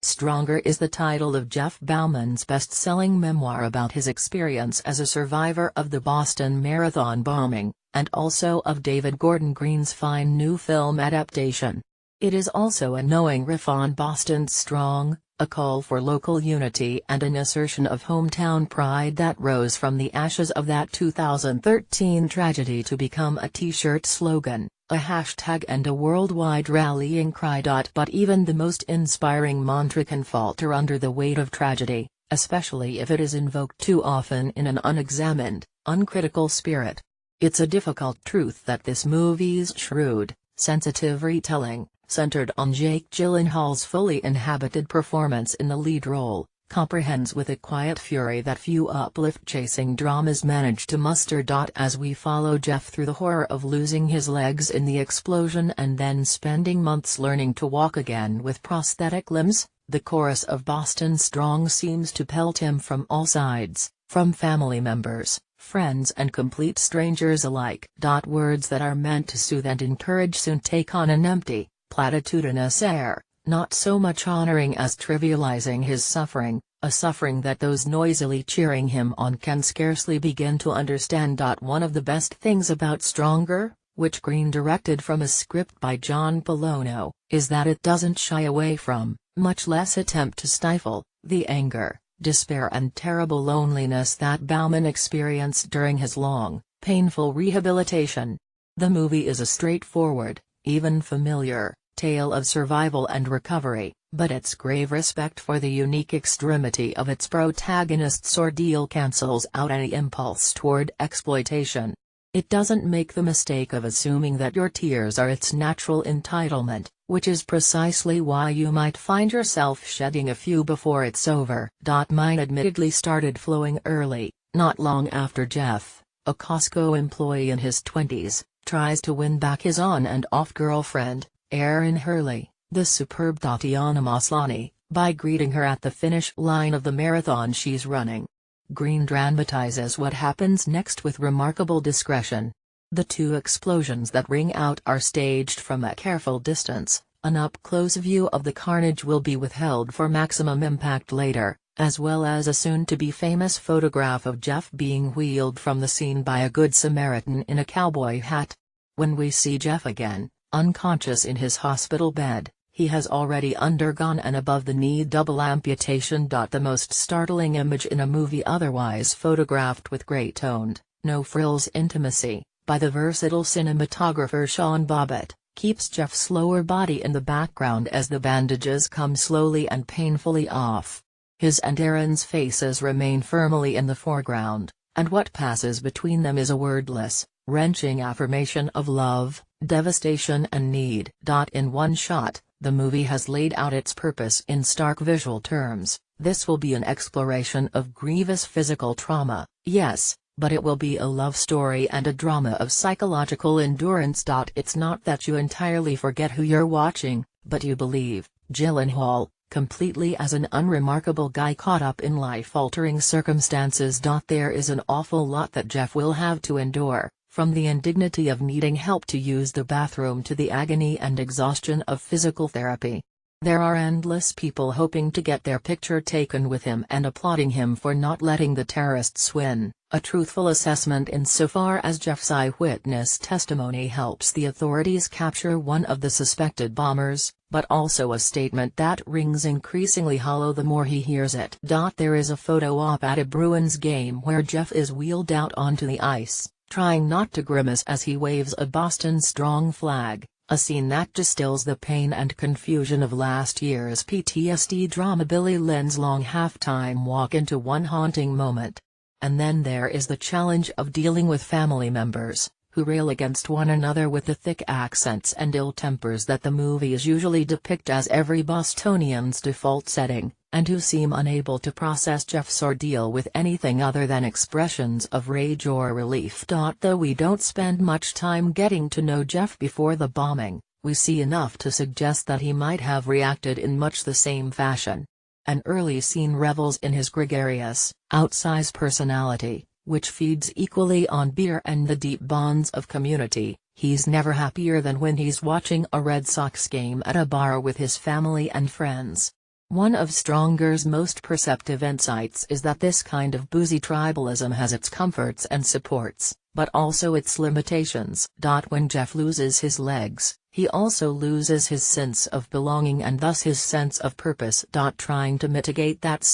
Stronger is the title of Jeff Bauman's best-selling memoir about his experience as a survivor of the Boston Marathon bombing, and also of David Gordon Green's fine new film adaptation. It is also a knowing riff on Boston's strong, a call for local unity and an assertion of hometown pride that rose from the ashes of that 2013 tragedy to become a t-shirt slogan, a hashtag and a worldwide rallying cry. But even the most inspiring mantra can falter under the weight of tragedy, especially if it is invoked too often in an unexamined, uncritical spirit. It's a difficult truth that this movie's shrewd, sensitive retelling, centered on Jake Gyllenhaal's fully inhabited performance in the lead role, comprehends with a quiet fury that few uplift-chasing dramas manage to muster. As we follow Jeff through the horror of losing his legs in the explosion and then spending months learning to walk again with prosthetic limbs, the chorus of Boston Strong seems to pelt him from all sides, from family members, friends and complete strangers alike. Words that are meant to soothe and encourage soon take on an empty, platitudinous air, not so much honoring as trivializing his suffering, a suffering that those noisily cheering him on can scarcely begin to understand. One of the best things about Stronger, which Green directed from a script by John Polono, is that it doesn't shy away from, much less attempt to stifle, the anger, despair and terrible loneliness that Bauman experienced during his long, painful rehabilitation. The movie is a straightforward, even familiar, tale of survival and recovery, but its grave respect for the unique extremity of its protagonist's ordeal cancels out any impulse toward exploitation. It doesn't make the mistake of assuming that your tears are its natural entitlement, which is precisely why you might find yourself shedding a few before it's over. Mine admittedly started flowing early, not long after Jeff, a Costco employee in his 20s, tries to win back his on-and-off girlfriend, Erin Hurley, the superb Tatiana Maslany, by greeting her at the finish line of the marathon she's running. Green dramatizes what happens next with remarkable discretion. The two explosions that ring out are staged from a careful distance. An up-close view of the carnage will be withheld for maximum impact later, as well as a soon-to-be famous photograph of Jeff being wheeled from the scene by a good Samaritan in a cowboy hat. When we see Jeff again, unconscious in his hospital bed, he has already undergone an above-the-knee double amputation. The most startling image in a movie otherwise photographed with great toned, no-frills intimacy, by the versatile cinematographer Sean Bobbitt, keeps Jeff's lower body in the background as the bandages come slowly and painfully off. His and Erin's faces remain firmly in the foreground, and what passes between them is a wordless, wrenching affirmation of love, devastation and need. In one shot, the movie has laid out its purpose in stark visual terms. This will be an exploration of grievous physical trauma, yes, but it will be a love story and a drama of psychological endurance. It's not that you entirely forget who you're watching, but you believe Gyllenhaal completely as an unremarkable guy caught up in life-altering circumstances. There is an awful lot that Jeff will have to endure, from the indignity of needing help to use the bathroom to the agony and exhaustion of physical therapy. There are endless people hoping to get their picture taken with him and applauding him for not letting the terrorists win, a truthful assessment insofar as Jeff's eyewitness testimony helps the authorities capture one of the suspected bombers, but also a statement that rings increasingly hollow the more he hears it. There is a photo op at a Bruins game where Jeff is wheeled out onto the ice, trying not to grimace as he waves a Boston Strong flag, a scene that distills the pain and confusion of last year's PTSD drama Billy Lynn's long halftime walk into one haunting moment. And then there is the challenge of dealing with family members, who rail against one another with the thick accents and ill tempers that the movies usually depict as every Bostonian's default setting, and who seem unable to process Jeff's ordeal with anything other than expressions of rage or relief. Though we don't spend much time getting to know Jeff before the bombing, we see enough to suggest that he might have reacted in much the same fashion. An early scene revels in his gregarious, outsized personality, which feeds equally on beer and the deep bonds of community. He's never happier than when he's watching a Red Sox game at a bar with his family and friends. One of Stronger's most perceptive insights is that this kind of boozy tribalism has its comforts and supports, but also its limitations. When Jeff loses his legs, he also loses his sense of belonging and thus his sense of purpose. Trying to mitigate that